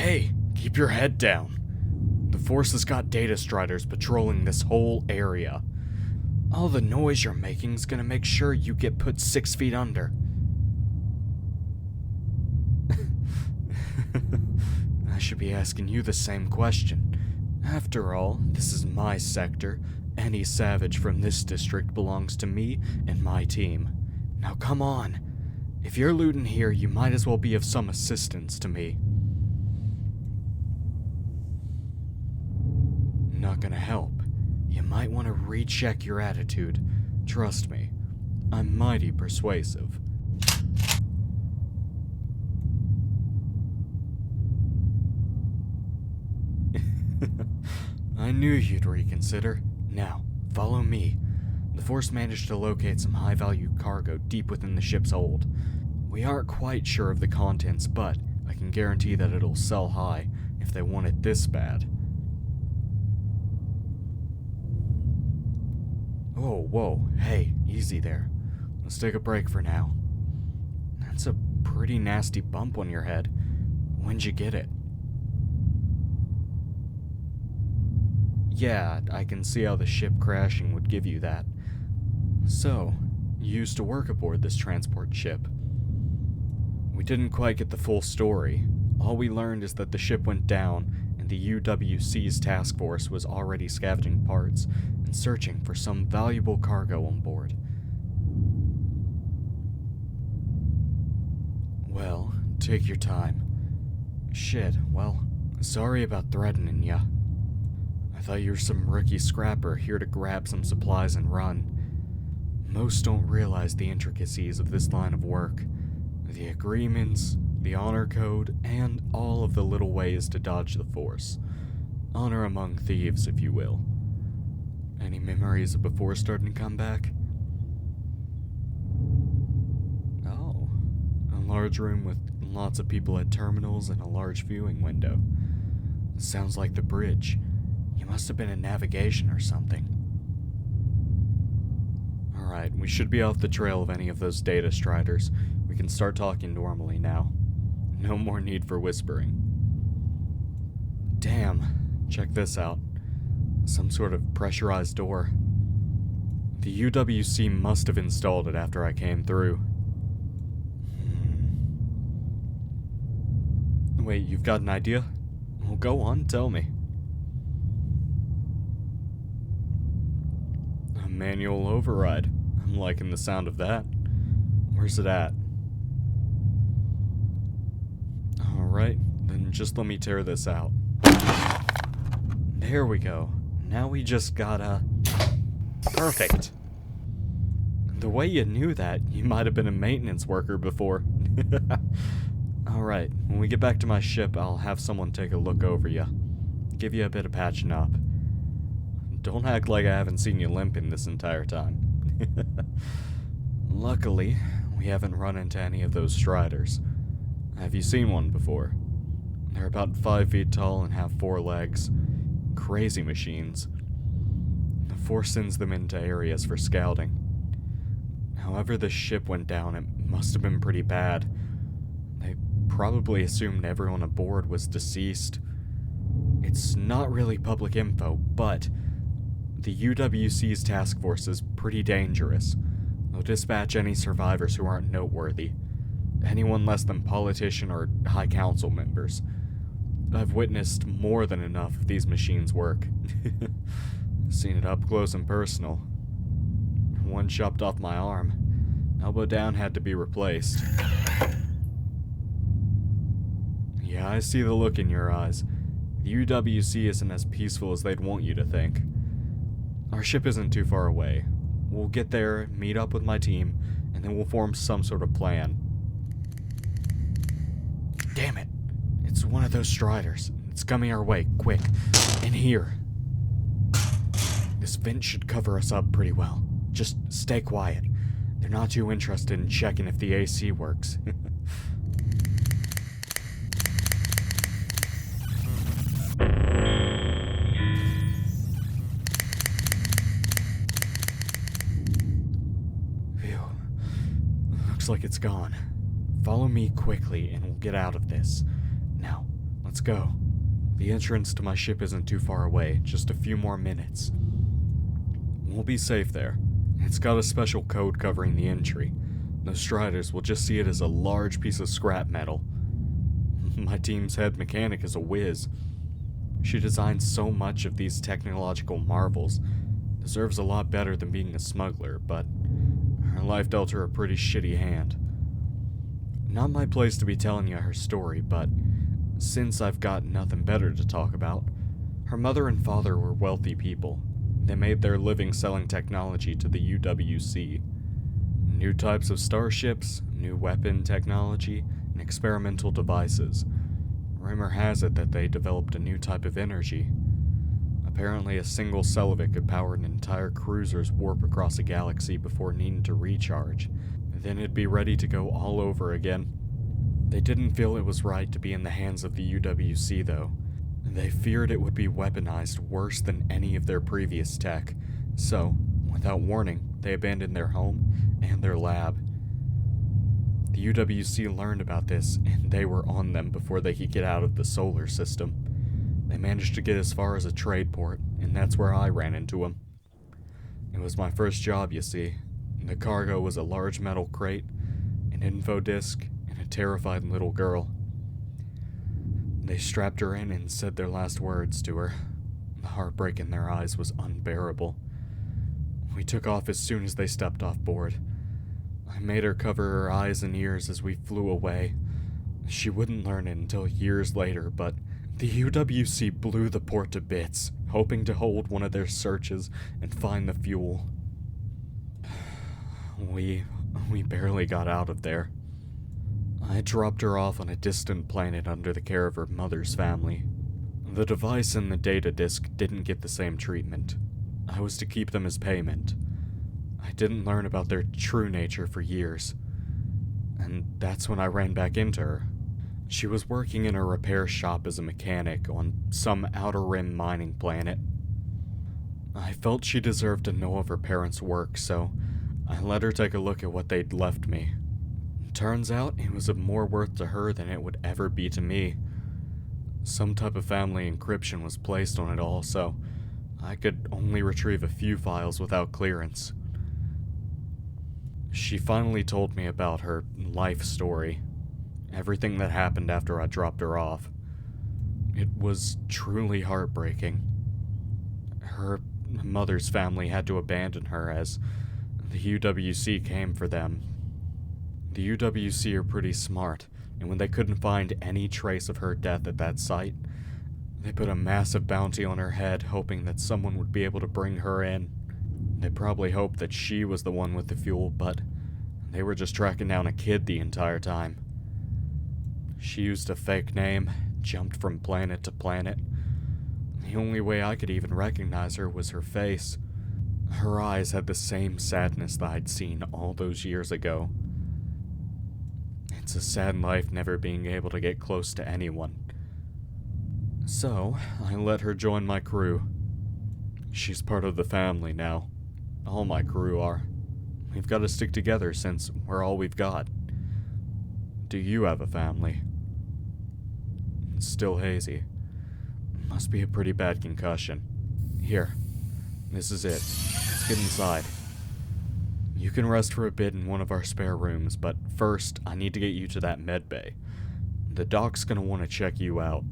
Hey, keep your head down. The Force has got data striders patrolling this whole area. All the noise you're making's gonna make sure you get put 6 feet under. I should be asking you the same question. After all, this is my sector. Any savage from this district belongs to me and my team. Now come on. If you're looting here, you might as well be of some assistance to me. Not gonna help. You might want to recheck your attitude. Trust me, I'm mighty persuasive. I knew you'd reconsider. Now, follow me. The Force managed to locate some high-value cargo deep within the ship's hold. We aren't quite sure of the contents, but I can guarantee that it'll sell high if they want it this bad. Oh, whoa, hey, easy there. Let's take a break for now. That's a pretty nasty bump on your head. When'd you get it? Yeah, I can see how the ship crashing would give you that. So, you used to work aboard this transport ship. We didn't quite get the full story. All we learned is that the ship went down, and the UWC's task force was already scavenging parts and searching for some valuable cargo on board. Well, take your time. Shit, well, sorry about threatening ya. I thought you were some rookie scrapper here to grab some supplies and run. Most don't realize the intricacies of this line of work. The agreements, the honor code, and all of the little ways to dodge the Force. Honor among thieves, if you will. Any memories of before starting to come back? Oh, a large room with lots of people at terminals and a large viewing window. Sounds like the bridge. You must have been in navigation or something. Alright, we should be off the trail of any of those data striders. We can start talking normally now. No more need for whispering. Damn, check this out. Some sort of pressurized door. The UWC must have installed it after I came through. Wait, you've got an idea? Well, go on, tell me. A manual override. I'm liking the sound of that. Where's it at? Alright, then just let me tear this out. There we go. Now we just gotta... Perfect! The way you knew that, you might have been a maintenance worker before. Alright, when we get back to my ship, I'll have someone take a look over you. Give you a bit of patching up. Don't act like I haven't seen you limping this entire time. Luckily, we haven't run into any of those striders. Have you seen one before? They're about 5 feet tall and have 4 legs. Crazy machines. The Force sends them into areas for scouting. However the ship went down, it must have been pretty bad. They probably assumed everyone aboard was deceased. It's not really public info, but the UWC's task force is pretty dangerous. They'll dispatch any survivors who aren't noteworthy. Anyone less than politician or high council members. I've witnessed more than enough of these machines work. Seen it up close and personal. One chopped off my arm. Elbow down had to be replaced. Yeah, I see the look in your eyes. The UWC isn't as peaceful as they'd want you to think. Our ship isn't too far away. We'll get there, meet up with my team, and then we'll form some sort of plan. Damn it! It's one of those striders. It's coming our way, quick. In here. This vent should cover us up pretty well. Just stay quiet. They're not too interested in checking if the AC works. Phew. Looks like it's gone. Follow me quickly and we'll get out of this. Now, let's Let's go. The entrance to my ship isn't too far away, just a few more minutes. We'll be safe there. It's got a special code covering the entry. Those Striders will just see it as a large piece of scrap metal. My team's head mechanic is a whiz. She designed so much of these technological marvels. Deserves a lot better than being a smuggler, but her life dealt her a pretty shitty hand. Not my place to be telling you her story, but since I've got nothing better to talk about, her mother and father were wealthy people. They made their living selling technology to the UWC. New types of starships, new weapon technology, and experimental devices. Rumor has it that they developed a new type of energy. Apparently a single cell of it could power an entire cruiser's warp across a galaxy before needing to recharge. Then it'd be ready to go all over again. They didn't feel it was right to be in the hands of the UWC though. They feared it would be weaponized worse than any of their previous tech. So, without warning, they abandoned their home and their lab. The UWC learned about this, and they were on them before they could get out of the solar system. They managed to get as far as a trade port, and that's where I ran into them. It was my first job, you see. The cargo was a large metal crate, an info disc, and a terrified little girl. They strapped her in and said their last words to her. The heartbreak in their eyes was unbearable. We took off as soon as they stepped off board. I made her cover her eyes and ears as we flew away. She wouldn't learn it until years later, but the UWC blew the port to bits, hoping to hold one of their searches and find the fuel. We barely got out of there. I dropped her off on a distant planet under the care of her mother's family. The device and the data disk didn't get the same treatment. I was to keep them as payment. I didn't learn about their true nature for years. And that's when I ran back into her. She was working in a repair shop as a mechanic on some outer rim mining planet. I felt she deserved to know of her parents' work, so I let her take a look at what they'd left me. Turns out it was of more worth to her than it would ever be to me. Some type of family encryption was placed on it all, so I could only retrieve a few files without clearance. She finally told me about her life story, everything that happened after I dropped her off. It was truly heartbreaking. Her mother's family had to abandon her as the UWC came for them. The UWC are pretty smart, and when they couldn't find any trace of her death at that site, they put a massive bounty on her head, hoping that someone would be able to bring her in. They probably hoped that she was the one with the fuel, but they were just tracking down a kid the entire time. She used a fake name, jumped from planet to planet. The only way I could even recognize her was her face. Her eyes had the same sadness that I'd seen all those years ago. It's a sad life never being able to get close to anyone. So, I let her join my crew. She's part of the family now. All my crew are. We've got to stick together since we're all we've got. Do you have a family? It's still hazy. Must be a pretty bad concussion. Here, this is it. Let's get inside. You can rest for a bit in one of our spare rooms, but first, I need to get you to that med bay. The doc's gonna want to check you out.